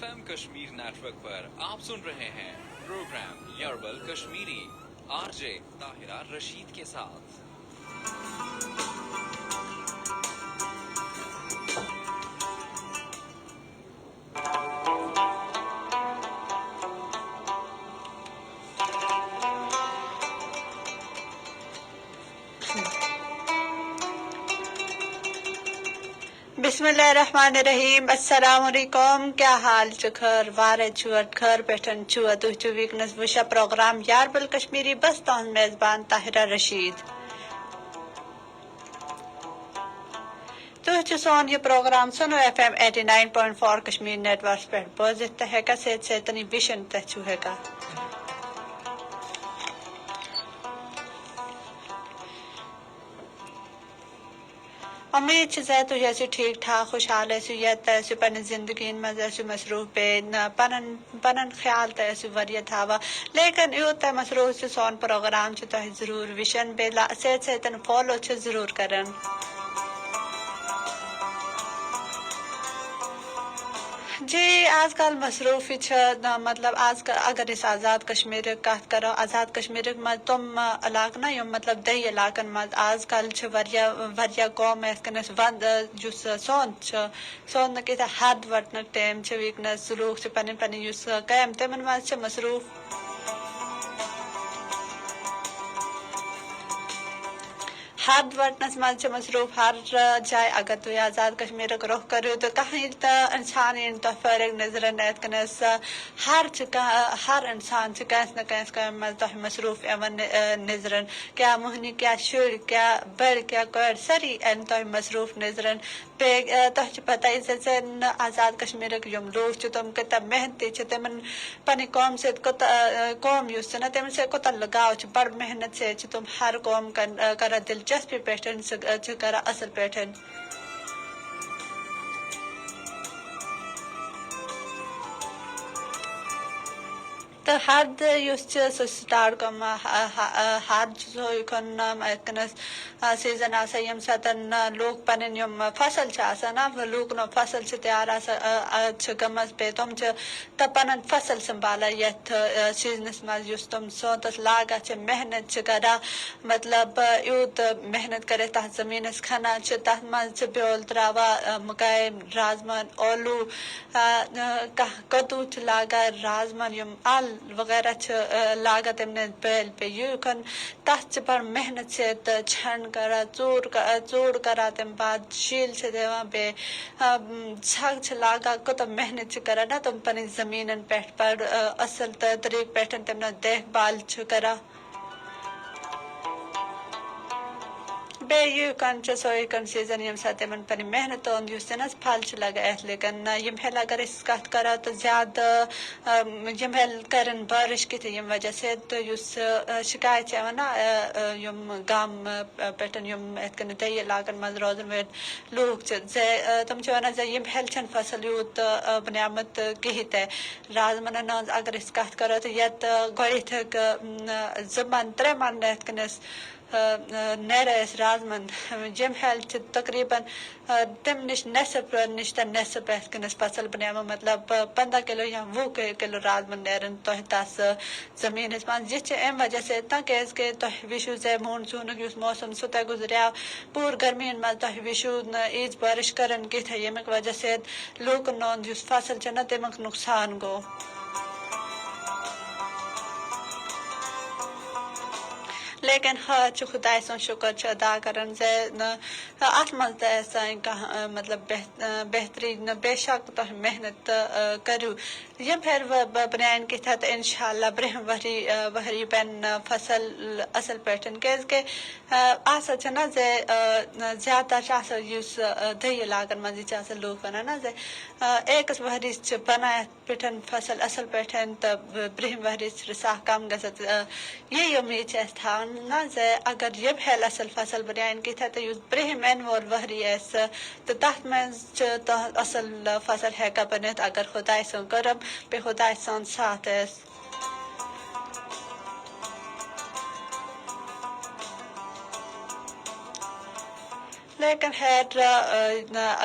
FM Kashmir net work پر آپ سن رہے ہیں پروگرام یربل کشمیری RJ طاہرہ رشید کے ساتھ. بسم اللہ الرحمن الرحیم. السلام علیکم. کیا حال چکر وارے چوٹ گھر پیٹھن چو تہ ویکنس وشا پروگرام یاربل کشمیری بس تہذ میزبان طاہرہ رشید. تہ سون یہ پروگرام سنو FM 89.4 کشمیر نیٹ ورک پہ بوزت تہ ہیکا سیت سیتنی ویشن تہ چھو ہیکا. امید ہے تھی ٹھیک ٹھاک خوشحال یت پنہ زندگی مز مصروف بے پن خیال تہ تھا لیکن یوت تہ مصروف سون پروگرام تہ ضرور وشن بے سیت سیتن فالو ضرور کرن. جی آج کل مصروفی مطلب اگر اس آزاد کشمیر کت کرو آزاد کشمیر مز تم علاقہ نا یم مطلب دی علاقن مز آج کل واریاہ قوم کنس ود سون کت حد وٹن ٹائم ویکنس لوگ پن قیم تمن مز مصروف. حد وٹنس مز مصروف ہر جائے. اگر تھی آزاد کشمیر رخ کرو تو کہیں انسان تو فارغ نظر ات کنس ہر انسان کنس نہ کام مز تہ مصروف نظر. کیا مہنی کیا شر کیا بڑ کیا کور ساری تہ مصروف نظر. تہ پتہ آزاد کشمیر یم لوگ تم کتا محنتی تمن پنہ قوم ست قوم اس نا تم سے کوتا لگاؤ بڑ محنت سے تم ہر قوم کرا دلچسپی پیٹھن کرا اصل پیٹھن. تو حد سٹارٹ کم حد کنس سیزن آسا یم ساتن لوگ پنن یم فصل آسان لوگ نو فصل سے تیار گمس پہ تم پنن فصل سنبھالا یت سیزنس مز اس تم سونتس لاگا محنت کرا مطلب یوت محنت کرے تحت زمینس کھنا تحت مز بیول تراوا مکائے رازمن اولو کدو لاگا رازمن یم ال وغیرہ لاگا تمنے بیل پہ یوکن تحت بڑ محنت سے چھن کرا چوڑ کرا تم بعد شیل سے دیوا بے چھگ لاگا کوتا محنت کرا نا تم پنی زمینن پیٹھ پر اصل طریق پیٹھن تمنا دیکھ بھال کرا. بے یہ کن سوئی کن سیزن یم سات من پنہ محنت نا پھل لگا لیکن یم ہل اگر اس کت کرا تو زیادہ یم ہل کرن بارش کت یم وجہ سے تو شکایت نا یم گام پٹن یم اتکن دی علاقن مز روزن ول لوگ تم ونان یم ہل چھ فصل یوت بنیامت کہت رازمن اگر اس کت کرو تو یت گوڑت زمن ترے من اتکنس نیرا رازمن جم ہل تقریباً تم نش نصف نصف کنس فصل بنیا مطلب 15 کلو یا 20 کلو رازمن نیرن تہ تس زمین من یہ ام وجہ سے کیاز کہ تہ وشو مونسون اس موسم سہ تہ گزریا پور گرمین مز تہ وشو ایز بارش کرن کت یمک وجہ سے لوکن اس فصل نا تمیک نقصان گو. لیکن خدا سن شکر ادا کرن ات مز مطلب بہترین بے شک تہ محنت کرو یم پھر بنان کت انشاء اللہ برہم وہری بین فصل اصل پیٹن کیاز کہ آسا نا زیادہ اس دی علاقن مز لوگ ونان نا ایکس وہرس بنایت پٹھن فصل اصل پٹھن تو برہم وہرس رساہ کم گژھت. یہ امید تھان نا اگر یم ہل اصل فصل بنان کت تو اس برہم این وول وہری تو تر مز اصل فصل ہیکا بنت اگر خدا سن کرم پہ خدا سن ساتھ لیکن خیر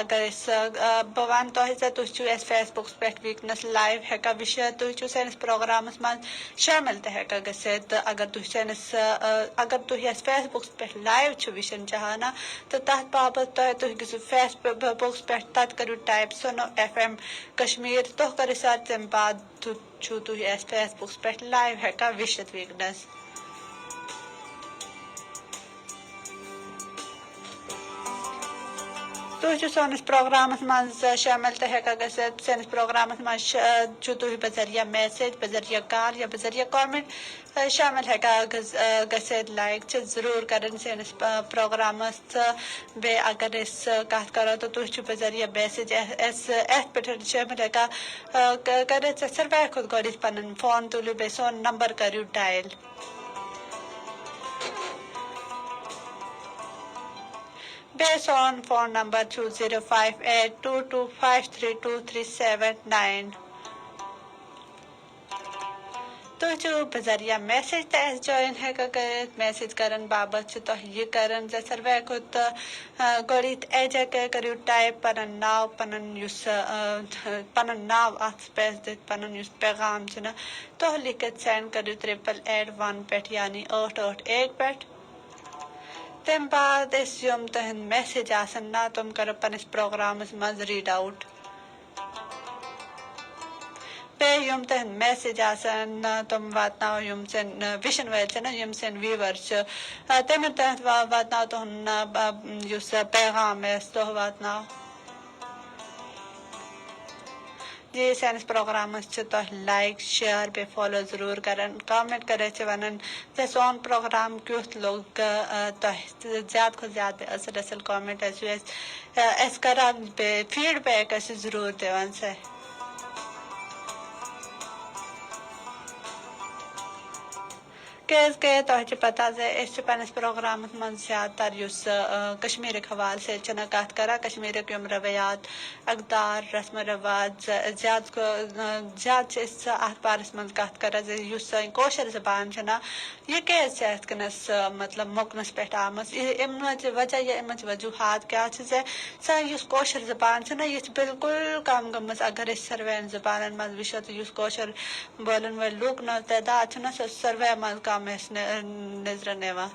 اگر بہٕ وَنہٕ تۄہہِ زِ تُہۍ چھِو اَسہِ فیس بُکَس پٮ۪ٹھ وٕنکٮ۪نَس لایِو ہٮ۪کان وٕچھِتھ تُہۍ چھِو سٲنِس پرٛوگرامَس منٛز شٲمِل تہِ ہٮ۪کان گٔژھِتھ تہٕ اگر تُہۍ اَسہِ فیس بُکَس پٮ۪ٹھ لایِو چھِو وٕچھُن چاہان تہٕ تَتھ باپتھ تُہۍ گٔژھِو فیس بُکَس پٮ۪ٹھ تَتھ کٔرِو ٹایپ سُنو FM کشمیٖر تُہۍ کٔرِو سَرچ تَمہِ بعد چھُو تُہۍ اَسہِ فیس بُکَس پٮ۪ٹھ لایِو ہٮ۪کان وٕچھِتھ وٕنکٮ۪نَس تُہۍ چھِو سٲنِس پرٛوگرامَس منٛز شٲمِل تہِ ہٮ۪کان گٔژھِتھ سٲنِس پرٛوگرامَس منٛز چھُ تُہۍ بذریعہ میسیج بذریعہ کال یا بذریعہ کومنٹ شٲمِل ہٮ۪کان گٔژھِتھ لایک چھِ ضروٗر کَرٕنۍ سٲنِس پرٛوگرامَس تہٕ بیٚیہِ اگر أسۍ کَتھ کَرو تہٕ تُہۍ چھِو بذریعہ میسیج اَسہِ اَتھ پٮ۪ٹھ شٲمِل ہٮ۪کان کٔرِتھ ساروٕے کھۄتہٕ گۄڈٕنٮ۪تھ پَنُن فون تُلِو بیٚیہِ سون نمبر کٔرِو ڈایل بیٚیہِ سون فون نمبر چھُ 05822532379 تُہۍ چھِو بذریعہ میسیج تہِ اَسہِ جویِن ہٮ۪کان کٔرِتھ میسیج کَرن باپتھ چھِ تۄہہِ یہِ کَرُن زِ ساروٕے کھۄتہٕ گۄڈٕنٮ۪تھ ایجا کٔرِو ٹایپ پَنُن ناو پَنُن ناو اَتھ سپیس دِتھ پَنُن یُس پیغام چھُنہ تُہۍ لیکھِتھ سینڈ کٔرِو 8881 پٮ۪ٹھ یعنی 881 پٮ۪ٹھ تَمہِ بعد أسۍ یِم تُہٕنٛدۍ میسیج آسَن نا تِم کَرو پنٛنِس پرٛوگرامَس منٛز ریٖڈ آوُٹ بیٚیہِ یِم تُہٕنٛدۍ میسیج آسَن تِم واتناوو یِم سٲنۍ وٕچھَن وٲلۍ چھِنہ یِم سٲنۍ ویٖوَر چھِ تِمَن تحت واتناو تُہُنٛد یُس پیغام آسہِ دۄہ واتناو جی سٲنِس پرٛوگرامَس چھِ تۄہہِ لایک شِیَر بیٚیہِ فالو ضروٗر کَران کامٮ۪نٛٹ کٔرِتھ چھِ وَنان زِ سون پرٛوگرام کیُتھ لوٚگ تۄہہِ زیادٕ کھۄتہٕ زیادٕ اَصٕل اَصٕل کامٮ۪نٛٹ ٲسِو اَسہِ کَران بیٚیہِ فیٖڈبیک ٲسِو ضروٗر دِوان سا کیٛازِکہِ تۄہہِ چھِ پَتہ زِ أسۍ چھِ پنٛنِس پرٛوگرامَس منٛز زیادٕ تر یُس کشمیٖرٕکۍ حوالہٕ سۭتۍ چھِنہٕ کَتھ کَران کشمیٖرٕکۍ یِم روایات اقدار رسمو رواج زیادٕ چھِ أسۍ اَتھ بارَس منٛز کَتھ کَران زِ یُس سٲنۍ کٲشِر زبان چھِنہ یہِ کیٛازِ چھِ یِتھ کٔنَس مطلب مۄکنَس پٮ۪ٹھ آمٕژ اَمِچ وجہ یا اَمِچ وجوٗہات کیٛاہ چھِ زِ سٲنۍ یُس کٲشِر زبان چھِنہ یہِ چھِ بِلکُل کَم گٔمٕژ اگر أسۍ ساروِیَن زبانَن منٛز وٕچھو تہٕ یُس کٲشُر بولَن وٲلۍ لوٗکھ تعداد چھِنہ سۄ ساروِیو منٛز کَم اَسہِ نظرَن یِوان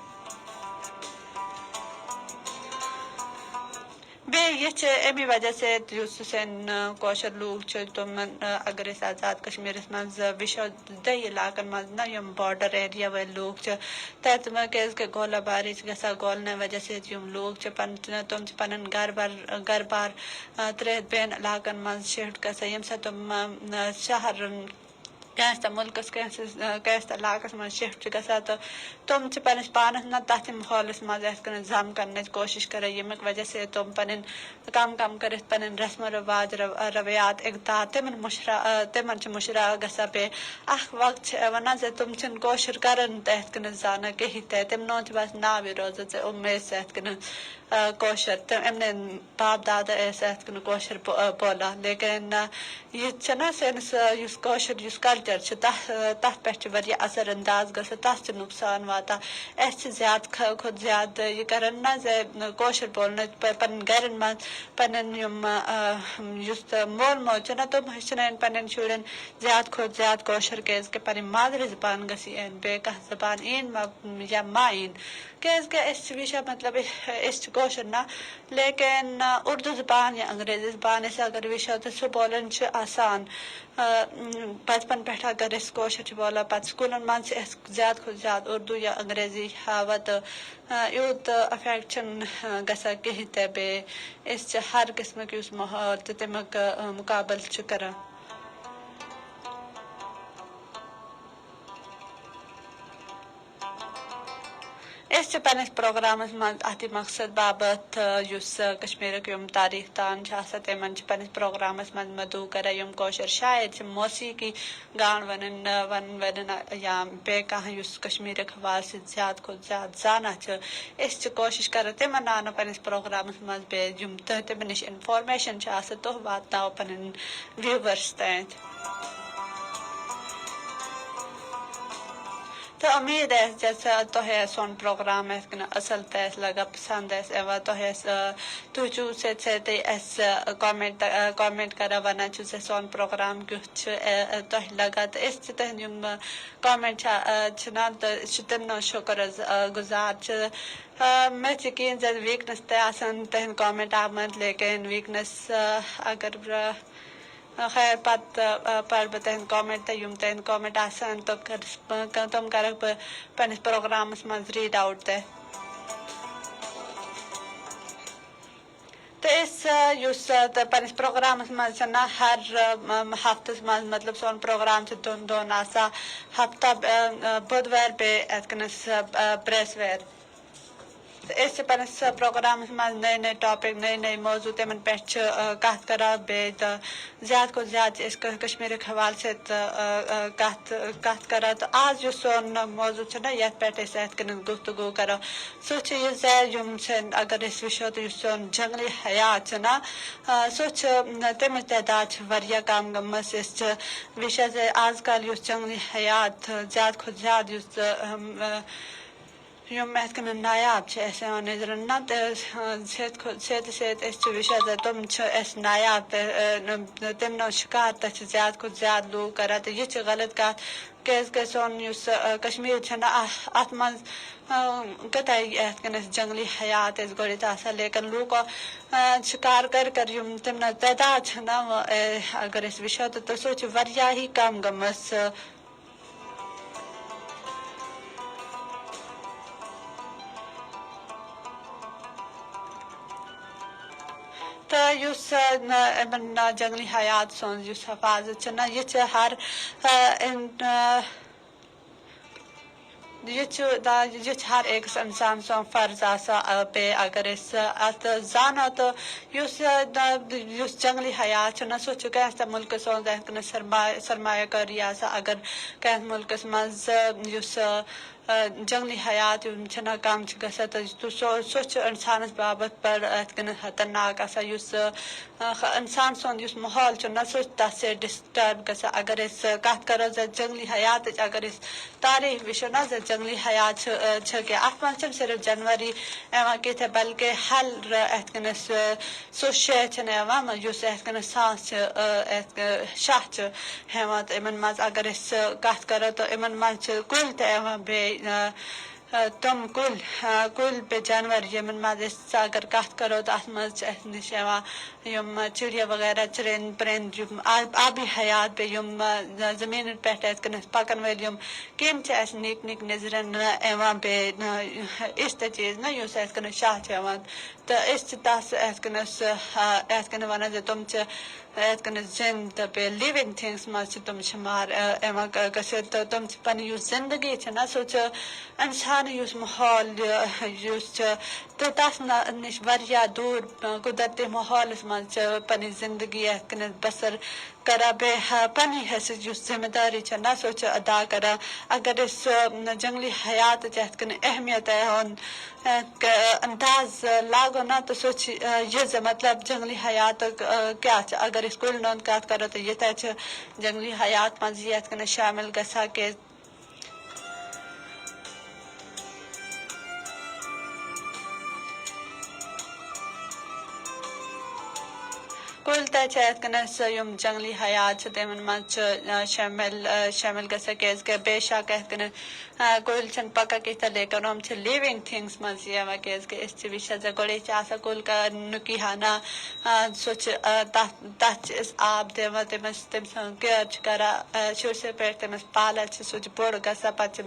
بیٚیہِ یہِ چھِ اَمی وجہ سۭتۍ یُس سٲنۍ کٲشِر لوٗکھ چھِ تِمَن اگر أسۍ آزاد کشمیٖرَس منٛز وٕچھو دٔہہِ علاقَن منٛز نہ یِم باڈَر ایریا وٲلۍ لوٗکھ چھِ تَتہِ کیٛازِکہِ گولہ باری چھِ گژھان گولنہٕ وجہ سۭتۍ یِم لوٗکھ چھِ تِم چھِ پَنُن گَرٕ بار ترٛٲوِتھ بیٚیَن علاقَن منٛز شِفٹ گژھان ییٚمہِ ساتہٕ تِم شہرَن کٲنٛسہِ تہِ مُلکَس کٲنٛسہِ تہِ علاقَس منٛز شِفٹ چھِ گژھان تہٕ تِم چھِ پنٛنِس پانَس نہ تَتھ ماحولَس منٛز یِتھ کٔنۍ زَم کَرنٕچ کوٗشِش کَران ییٚمیُک وجہ سۭتۍ تِم پَنٕنۍ کَم کٔرِتھ پَنٕنۍ رسمو رواج روایات اقدار تِمَن چھِ مُشراہ گژھان بیٚیہِ اَکھ وقت چھِ وَنان زِ تِم چھِنہٕ کٲشُر کَران تہِ یِتھ کٔنۍ زانان کِہیٖنۍ تہِ تِمن چھِ بَس ناوٕے روزان زِ یِم ٲسۍ یِتھ کٔنۍ کٲشُر یِمنٕے باپ دادا ٲسۍ یِتھ کٔنۍ کٲشُر بولان لیکِن یہِ چھِنہ سٲنِس یُس کٲشُر یُس کَلچَر چھُ تَتھ پٮ۪ٹھ چھِ واریاہ اثر انداز گژھان تَتھ چھِ نۄقصان واتان اَسہِ چھِ زیادٕ کھۄتہٕ زیادٕ یہِ کَران نہ زِ کٲشُر بولنہٕ پَنٕنۍ گَرَن منٛز پَنٕنۍ یِم یُس مول موج چھِنہ تِم ہیٚچھناوٕنۍ پنٛنٮ۪ن شُرٮ۪ن زیادٕ کھۄتہٕ زیادٕ کٲشُر کیٛازِکہِ پَنٕنۍ مادری زبان گژھِ یِنۍ بیٚیہِ کانٛہہ زبان یِنۍ یا ما یِنۍ کیٛازِکہِ أسۍ چھِ وٕچھان مطلب أسۍ چھِ کٲشُر نہ لیکِن اُردو زبان یا انگریزی زبان أسۍ اگر وٕچھو تہٕ سُہ بولُن چھُ آسان بَچپَن پٮ۪ٹھ اگر أسۍ کٲشُر چھِ بولان پَتہٕ سکوٗلَن منٛز چھِ أسۍ زیادٕ کھۄتہٕ زیادٕ اُردو یا انگریزی ہاوان تہٕ یوٗت اِفیکٹ چھِنہٕ گژھان کِہیٖنۍ تہِ بیٚیہِ أسۍ چھِ ہر قٕسمُک یُس ماحول تہٕ تَمیُک مُقابل چھِ کَران أسۍ چھِ پنٛنِس پرٛوگرامَس منٛز اَتھِ مقصد باپتھ یُس کشمیٖرُک یِم تاریٖخ دان چھِ آسان تِمَن چھِ پنٛنِس پرٛوگرامَس منٛز مدعو کَران یِم کٲشِر شاعر چھِ موسیٖقی گان وَنَن والٮ۪ن یا بیٚیہِ کانٛہہ یُس کشمیٖرُک حوالہٕ سۭتۍ زیادٕ کھۄتہٕ زیادٕ زانان چھِ أسۍ چھِ کوٗشِش کَران تِمَن آنو پنٛنِس پرٛوگرامَس منٛز بیٚیہِ یِم تِمَن نِش اِنفارمیشَن چھِ آسان تِم واتناوو پَنٕنۍ وِوَرس تانۍ تو امید ہے جیسے تو ہے سون پروگرام ہے کہ اصل تے لگا پسند ہے ایوا تو ہے تو چوسے سے اس کامنٹ کرا ونا چوسے سون پروگرام کیُتھ چھُ تو لگا تو اس تے یم کامنٹ چھنا تو شتن شکر گزار چھ میں یقین زِ ویکنس تے آسان تہن کامنٹ آمد لیکن ویکنس اگر خیر پتہٕ پَرٕ بہٕ تِہنٛدۍ کامنٹ تہٕ یِم تِہنٛدۍ کامنٹ آسان تِم کَرَکھ بہٕ پنٛنِس پروگرامَس منٛز ریٖڈ آوُٹ تہِ تہٕ أسۍ یُس پنٛنِس پروگرامَس منٛز چھِنہ ہر ہفتَس منٛز مطلب سون پروگرام چھُ دۄن آسان ہفتہ بۄدوارِ بیٚیہِ یِتھ کٔنَس برٛٮ۪سوارِ أسۍ چھِ پنٛنِس پروگرامَس منٛز نٔے ٹاپِک نٔے موضوٗع تِمَن پٮ۪ٹھ چھِ کَتھ کَران بیٚیہِ تہٕ زیادٕ کھۄتہٕ زیادٕ چھِ أسۍ کشمیٖرُک حوالہٕ سۭتۍ کَتھ کَران تہٕ آز یُس سون موضوٗع چھُنہ یَتھ پٮ۪ٹھ أسۍ یِتھ کٔنۍ گُفتگوٗ کَرو سُہ چھُ یہِ زِ یِم چھِ اگر أسۍ وٕچھو تہٕ یُس سون جنٛگلی حیات چھُنہ سُہ چھُ تَمِچ تعداد چھِ واریاہ کَم گٔمٕژ أسۍ چھِ وٕچھان زِ آز کل یُس جنٛگلی حیات زیادٕ کھۄتہٕ زیادٕ یُس یِم یِتھ کٔنۍ نایاب چھِ اَسہِ یِوان نظرَن نَتہٕ سیٚدِ أسۍ چھِ وٕچھان زِ تِم چھِ اَسہِ نایاب تِمنٕے شِکار تہِ چھِ زیادٕ کھۄتہٕ زیادٕ لوٗکھ کَران تہٕ یہِ چھِ غلط کَتھ کیٛازِکہِ سون یُس کشمیٖر چھُنہ اَتھ منٛز کوٗتاہ یِتھ کٔنۍ أسۍ جنٛگلی حیات ٲسۍ گۄڈٕنٮ۪تھ آسان لیکِن لوٗکو شِکار کر یِم تِمن تعداد چھِنہ اگر أسۍ وٕچھو تہٕ سُہ چھِ واریاہی کَم گٔمٕژ تہٕ یُس یِمن جنٛگلی حیات سُنٛد یُس حفاظت چھُنہ یہِ چھِ یہِ چھُ ہر أکِس اِنسان سُنٛد فرض آسان بیٚیہِ اگر أسۍ اَتھ زانو تہٕ یُس جنٛگلی حیات چھُنہ سُہ چھُ کٲنٛسہِ تہِ مُلکہٕ سُنٛد یِتھ کٔنۍ سرمایہ کٲری آسان اگر کٲنٛسہِ مُلکَس منٛز یُس جنٛگلی حیات یِم چھِنہ کَم چھِ گژھان تہٕ سُہ چھُ اِنسانَس باپَتھ بَڑٕ یِتھ کٔنۍ خطرناک آسان یُس اِنسان سُنٛد یُس ماحول چھُنہ سُہ چھُ تَتھ سۭتۍ ڈِسٹٲرٕب گژھان اگر أسۍ کَتھ کَرو زِ جنٛگلی حیاتٕچ اگر أسۍ تاریٖخ وٕچھو نہ زِ جنٛگلی حیات چھِ کیٚنٛہہ اَتھ منٛز چھِنہٕ صرف جانوَرٕے یِوان کینٛہہ بلکہِ یِتھ کٔنۍ سُہ شے چھِنہٕ یِوان یُس یِتھ کٔنۍ سانس چھِ شاہ چھِ ہٮ۪وان تہٕ یِمن منٛز اگر أسۍ کَتھ کَرو تہٕ یِمن منٛز چھِ کُلۍ تہِ یِوان بیٚیہِ تِم کُلۍ بیٚیہِ جانوَر یِمن منٛز أسۍ اگر کَتھ کَرو تہٕ اَتھ منٛز چھِ اَسہِ نِش یِوان یِم چِڑیا وغیرہ پٔرِنٛد یِم آبی حیات بیٚیہِ یِم زٔمیٖنَن پٮ۪ٹھ یِتھ کٔنۍ پَکَن وٲلۍ یِم کیٚمۍ چھِ اَسہِ نِکۍ نظرَن یِوان بیٚیہِ یِژھ تہِ چیٖز نہ یُس یِتھ کٔنۍ شاہ چھِ یِوان تہٕ أسۍ چھِ تَتھ یِتھ کٔنۍ وَنان زِ تِم چھِ یِتھ کٔنۍ زِنٛدٕ تہٕ بیٚیہِ لِوِنٛگ تھِنٛگٕس منٛز چھِ تِم شُمار یِوان گٔژھِتھ تہٕ تِم چھِ پَنٕنۍ یُس زِندگی چھِنہ سُہ چھِ اِنسانٕے یُس ماحول یُس چھِ تہٕ تَتھ نِش واریاہ دوٗر قُدرتی ماحولَس منٛز چھِ پَنٕنۍ زِندگی یِتھ کٔنۍ بَسر کران بیٚیہِ پَنٕنۍ حیثیت یُس ذِمہٕ دٲری چھےٚ نہ سۄ چھِ ادا کران اگر أسۍ جنٛگلی حیاتٕچ یِتھ کٔنۍ اہمیت ہُنٛد انداز لاگو نہ تہٕ سُہ چھِ یہِ زِ مطلب جنٛگلی حیاتُک کیٛاہ چھِ اگر أسۍ کُلٮ۪ن ہُنٛد کَتھ کَرو تہٕ ییٖتیٛاہ چھِ جنٛگلی حیات منٛز یِتھ کٔنۍ شٲمِل گژھان کیٛازِ کُلۍ تہِ چھِ یِتھ کٔنۍ یِم جنٛگلی حیات چھِ تِمن منٛز چھِ شٲمِل گژھان کیٛازِ کہِ بے شک یِتھ کٔنۍ کُلۍ چھِنہٕ پَکان کینٛہہ لیکِن یِم چھِ لِوِنٛگ تھِنٛگٕس منٛز یِوان کیٛازِ کہِ أسۍ چھِ وٕچھان زِ گۄڈے چھِ آسان کُل نُکی ہنا سُہ چھِ تَتھ چھِ أسۍ آب دِوان تٔمۍ سٕنٛز کِیر چھِ کران شُرۍ پٲٹھۍ تٔمِس پالان چھِ سُہ چھِ بوٚڑ گژھان پَتہٕ چھِ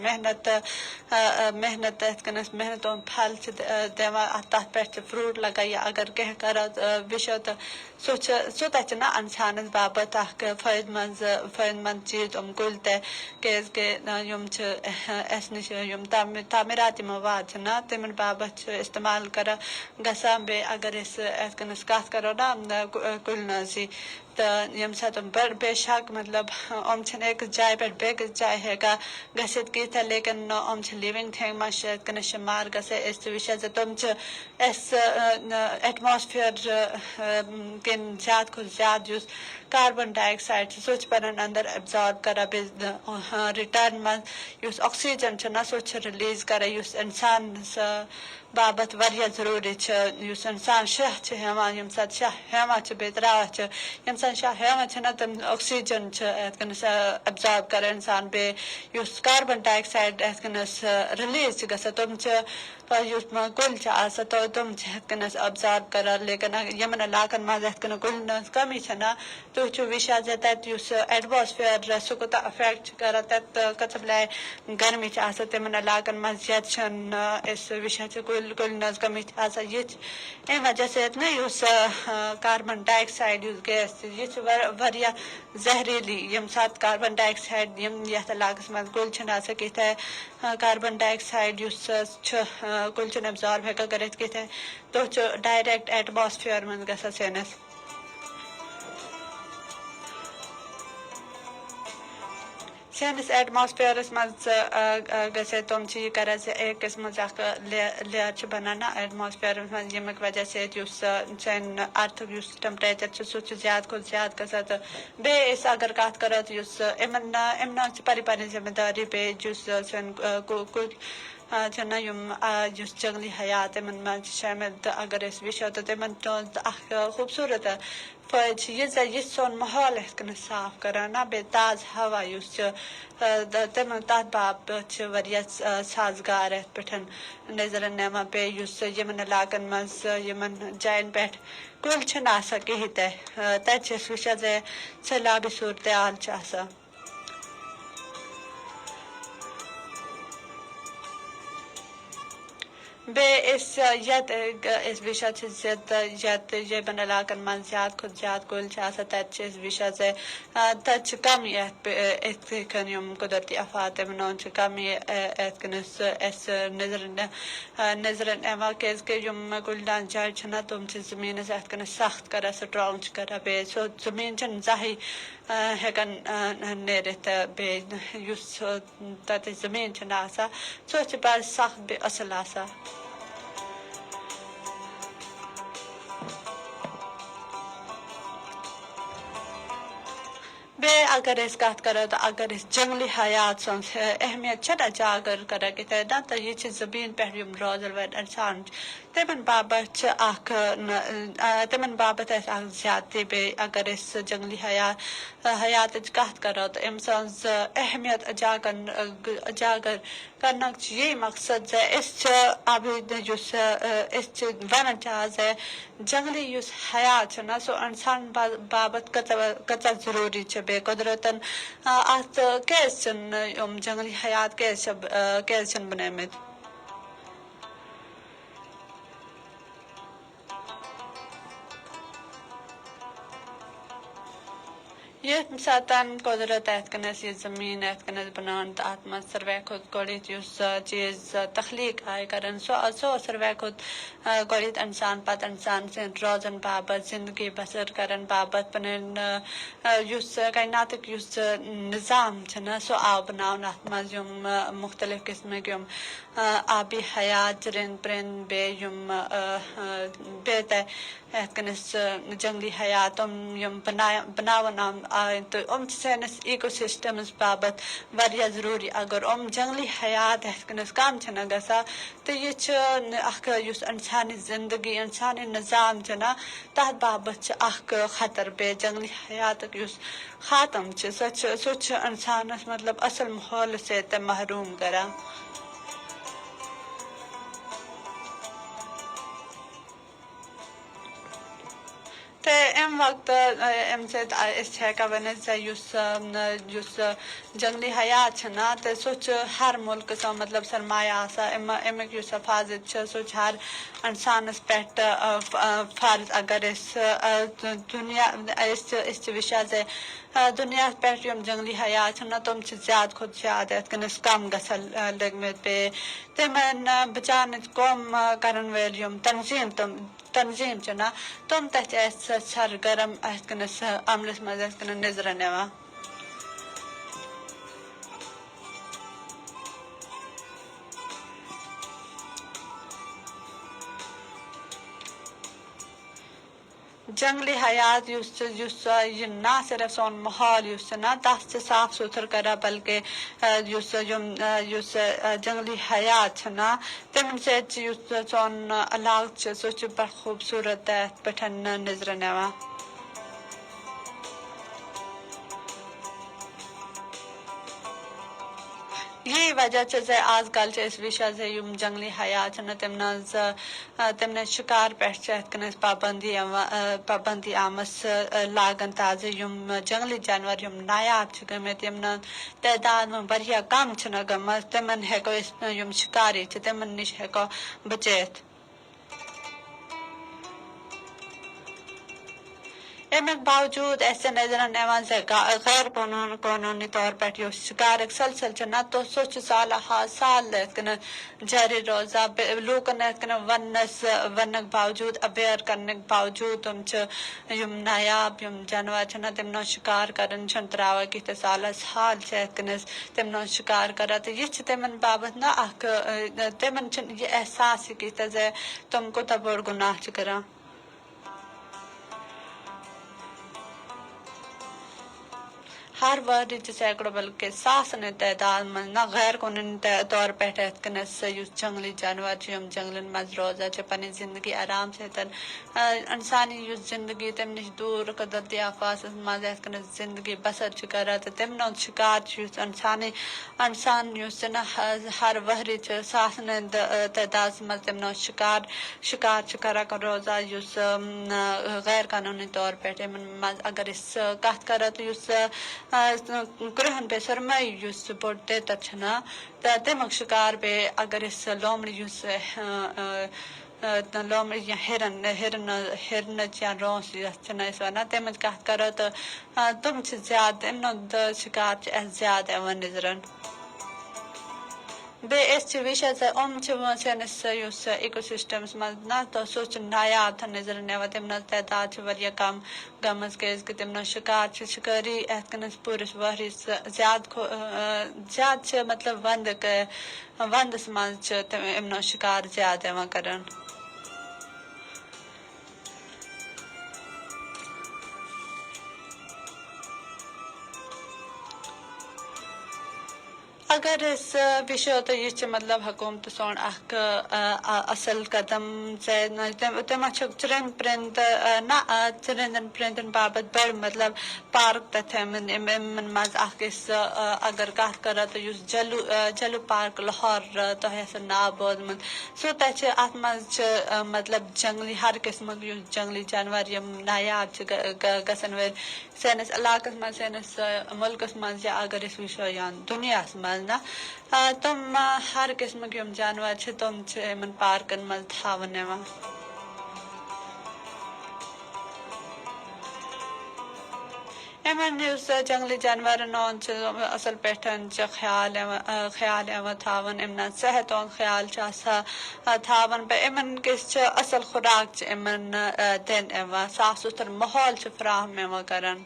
محنت یِتھ کٔنۍ محنت ہُنٛد پھل چھِ دِوان تَتھ پٮ۪ٹھ چھِ فرٛوٗٹ لگان یا اگر کینٛہہ کرو وٕچھو تہٕ سُہ تہِ چھُنہ اِنسانَس باپَتھ اکھ فٲیدٕ منٛد چیٖز یِم کُلۍ تہِ کیٛازِ کہِ یِم چھِ اَسہِ نِش یِم تعمیٖراتی مواد چھِنہ تِمن باپَتھ چھِ اِستعمال کران گژھان بیٚیہِ اگر أسۍ یِتھ کٔنۍ کَتھ کرو نہ کُلۍ نٲزی تہٕ ییٚمہِ ساتہٕ بے شک مطلب یِم چھِنہٕ أکِس جایہِ پٮ۪ٹھ بیٚکِس جایہِ ہٮ۪کان گٔژھِتھ کینٛہہ لیکِن یِم چھِ لِوِنٛگ تھِنٛگ منٛز چھِ یِتھ کٔنۍ شُمار گژھان أسۍ چھِ وٕچھان زِ تِم چھِ اَسہِ ایٹماسفِیر کِنۍ زیادٕ کھۄتہٕ زیادٕ یُس کاربن ڈائی آکسائڈ سو پنن اندر ایبزارب کران ریٹرن من آکسیجن سو ریلیز کران انسان بابت واریاہ ضروری انسان شاہ ہیوان یم سات شاہ ہیوان بیٚیہِ تراوان یم سات شاہ ہیوان نا تم آکسیجن ایبزارب کران انسان بیٚیہِ کاربن ڈائی آکسائڈ ریلیز گژھان تم کُلۍ آسان تم ہن ابزارب کران لیکن یمن علاقن مز کُلۍ کمی نا تُہۍ وٕچھِو وشا زِ تتہِ ایٹماسفیر سُہ کوٗتاہ افیکٹ کران تتہِ کۭژاہ بلاے گرمی آسان تمن علاقن مز ییٚتہِ چھنہٕ أسۍ وٕچھان چھِ کُلۍ کمی آسان ییٚتہِ امہِ وجہ سۭتۍ نا کاربن ڈائی آکسائڈ گیس یہِ چھُ واریاہ زہریلی ییٚمہِ ساتہٕ کاربن ڈائی آکسائڈ یتھ علاقس منٛز کُلۍ چھِنہٕ آسان کِہیٖنۍ کاربن ڈائی آکسائڈ چھُ کُلۍ چھِنہٕ ایبزارب ہیٚکان کٔرِتھ کِہیٖنۍ تُہۍ چھُ ڈایریکٹ ایٹماسفیر منٛز گژھان سٲنِس ایٹماسفیرس منٛز گژھِ تم چھِ یہِ کران زِ أکِس منٛز اکھ لیر چھِ بنان نا ایٹماسفیرس منٛز ییٚمیُک وجہ سۭتۍ سانہِ ارتھُک ٹیمپریچر چھُ سُہ چھُ زیادٕ کھۄتہٕ زیادٕ گژھان تہٕ بیٚیہِ أسۍ اگر کتھ کرو تہٕ یِمن چھِ پنٕنۍ ذمہٕ دٲری بیٚیہِ سٲنۍ کُلۍ چھِنہ جنگلی حیات یِمن منٛز چھِ شٲمِل تہٕ اگر أسۍ وٕچھو تہٕ تِمن ہُنٛد اکھ خوٗبصوٗرت فٲیدٕ چھِ یہِ زِ یہِ چھُ سون ماحول یِتھ کٔنۍ صاف کران نا بیٚیہِ تازٕ ہوا چھُ تِمن تتھ باپتھ چھِ واریاہ سازگار یتھ پٮ۪ٹھ نظرن نِوان بیٚیہِ یِمن علاقن منٛز یِمن جاین پٮ۪ٹھ کُلۍ چھِنہٕ آسان کِہیٖنۍ تتہِ چھِ أسۍ وٕچھان زِ سٔہلابی صوٗرتحال چھِ آسان بیٚیہِ أسۍ أسۍ وٕچھان چھِ زِ یتھ یِمن علاقن منٛز زیادٕ کھۄتہٕ زیادٕ کُلۍ چھِ آسان تتہِ چھِ أسۍ وٕچھان زِ تتہِ چھِ کم یِتھ کٔنۍ یِم قۄدرتی آفات یِمن ہُنٛد چھِ کم یِتھ کٔنۍ اسہِ نظرن یِوان کیازِ کہِ یِم کُلۍ جایہِ چھِنہ تِم چھِ زٔمیٖنس یِتھ کٔنۍ سخت کران سٹرانگ چھِ کران بیٚیہِ سُہ زٔمیٖن چھِنہٕ زانٛہہ ہٮ۪کان نیٖرِتھ بیٚیہِ تتِچ زٔمیٖن چھِنہٕ آسان سۄ چھِ بڑٕ سخت بیٚیہِ اصٕل آسان بیٚیہِ اگر أسۍ کتھ کرو تہٕ اگر أسۍ جنگلی حیات سٕنٛز اہمیت چھَنہ جاگر کران کِتھۍ نہ تہٕ یہِ چھِ زٔمیٖن پٮ۪ٹھ یِم روزن وٲلۍ انسان چھِ تِمن باپتھ چھِ تِمن باپتھ اَسہِ اکھ زیادتی بیٚیہِ اگر أسۍ جنگلی حیاتٕچ کتھ کرو تہٕ أمۍ سٕنٛز اہمیت اجاگر کرنُک چھُ یی مقصد زِ أسۍ چھِ أسۍ چھِ ونان چھِ آز جنگلی حیات چھُنہ سُہ انسان باپتھ کۭژاہ ضروٗری چھِ بیٚیہِ قۄدرتن اتھ کیازِ چھِنہٕ یِم جنگلی حیات کیازِ چھِنہٕ بنٲمٕتۍ ییٚمہِ ساتہٕ قۄدرت یِتھ کٔنۍ یہِ زٔمیٖن یِتھ کٔنۍ بنان تہٕ اتھ منٛز ساروٕے کھۄتہٕ گۄڈٕنیتھ یُس چیٖز تخلیٖق آیہِ کران سُہ اوس ساروٕے کھۄتہٕ گۄڈٕنیتھ انسان پتہٕ انسان سٕنٛدۍ روزن باپتھ زندگی بسر کرن باپتھ پنٕنۍ کایناتُک نظام چھُنہ سُہ آو بناونہٕ اتھ منٛز یِم مختلف قٕسمٕکۍ یِم آبی حیات رٔنٛدۍ پٔرِنٛد بیٚیہِ بیٚیہِ تہِ یِتھ کٔنۍ جنگلی حیات تِم یِم بناون آے تہٕ یِم چھِ سٲنِس ایٖکو سِسٹمس باپتھ واریاہ ضروٗری اگر یِم جنگلی حیات یِتھ کٔنۍ کم چھِنہ گژھان تہٕ یہِ چھُ اکھ یُس انسانی زندگی انسانی نظام چھُنہ تتھ باپتھ چھِ اکھ خطر بیٚیہِ جنگلی حیاتُک یُس خاتم چھُ سُہ چھُ انسانس مطلب اصل ماحولہٕ سۭتۍ محروٗم کران تہٕ اَمہِ وقتہٕ اَمہِ سۭتۍ أسۍ ہٮ۪کان ؤنِتھ زِ یُس جنگلی حیات چھِنہ تہٕ سُہ چھُ ہر مُلکہٕ سُنٛد مطلب سرمایہ آسان امیُک یُس حفاظت چھُ سُہ چھُ ہر انسانس پٮ۪ٹھ فرض اگر أسۍ چھِ وٕچھان زِ دُنیاہس پٮ۪ٹھ یِم جنگلی حیات چھِنہ تِم چھِ زیادٕ کھۄتہٕ زیادٕ یِتھ کٔنۍ کم گژھان لٔگمٕتۍ بیٚیہِ تِمن بچاونٕچ کٲم کرن وٲلۍ یِم تنظیٖم چھِنہ تِم تہِ چھِ اَسہِ سرگرم یِتھ کٔنۍ عملس منٛز یِتھ کٔنۍ نظرن یِوان جنگلی حیات یہ نہ صرف سون ماحول نا تس صاف ستھر کران بلکہ جنگلی حیات نا تمن سون علاقہ سہ بڑا خوبصورت پہ نظر نوان. یہی وجہ آز کل وچان جنگلی حیات تم شکار پہ پابندی آمس لاگن تازہ جنگلی جانور نایاب گمت تعداد میں کم گمت تمن ہیکو شکاری تمن نش ہیکو بچت. امیک باوجود ایسے نظر نوان غیر قانونی طور پہ شکار سلسل نہ تو سو سال سال جاری روزہ لوکن ون باوجود اویئر کرنے باوجود تم نایاب جانور تم شکار کرن تراوا کت سالس حال تم شکار کران تو یہ تم بابت نا تمن یہ احساس کیت تم کوتا بوڑ گناہ کران. ہر ورد سینکڑوں بلکہ ساسن تعداد من نہ غیر قانونی طور پہ جنگلی جانور جنگلن مز روزان پن زندگی آرام سے انسانی زندگی تم نش دور قدرتی آفات مز زندگی بسر کران تو تم شکار انسان ہر وہری ساسن تعداد مز تم شکار کران روزان غیر قانونی طور پہ اگر کت کرو تو کرہن پہ سرمائی بوڑ تیتر تمیک شکار پہ اگر لومڑی لومڑی یا ہرنچ یا رونس ونان تمچ کت کرو تو تم زیادہ شکار زیادہ نظرن. بیس وشن سنس ایکو سسٹمس مز نا تو سو نایاب نظر نوان تم تعداد کم گمز کی تم شکار شکاری پورس وہرس زیادہ مطلب وندس مز شکار زیادہ کران. اگر وشو تو یہ مطلب حکومت سون اصل قدم تم چرند پرند نہ چرندن پرندن بابت بڑ مطلب پارک مز اگر کت کرو تو جلو پارک لاہور تہ ناو بوزمت سو تہ ات مز مطلب جنگلی ہر قسم جنگلی جانور نایاب گھن ول سنس علاقس مز سنس ملکس مز یا اگر وشو یا دنیا مز نا تم ہر قسم جانور تم پارکن مز تھاون یوان. امن جنگلی جانورن اصل پہ خیال تھاون امن صحت خیال تھاون پہ امن کس اصل خوراک امن دن صاف ستھر ماحول فراہم کران.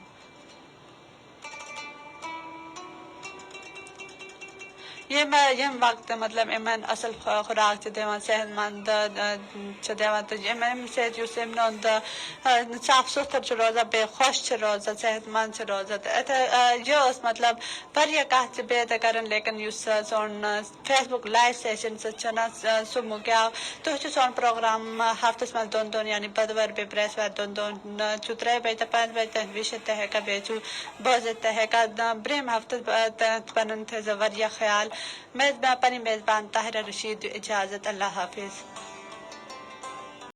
یم وقت مطلب امن اصل خوراک دان صحت مند دان تو سند صاف ستھر روزان بے خوش روزان صحت مند روزان یہ مطلب کت بیت کران لیکن سون فیس بک لائیو سیشن سہ مکیو تھی سون پروگرام ہفتس مز دون یعنی بدوار بے برسوار دون ترے بجے تو 5 بجے تک وشت ہیکا بیچو بوزت ہیکا برہم ہفتہ پن تھا خیال. میزبان پنی میزبان طاہرہ رشید اجازت. اللہ حافظ.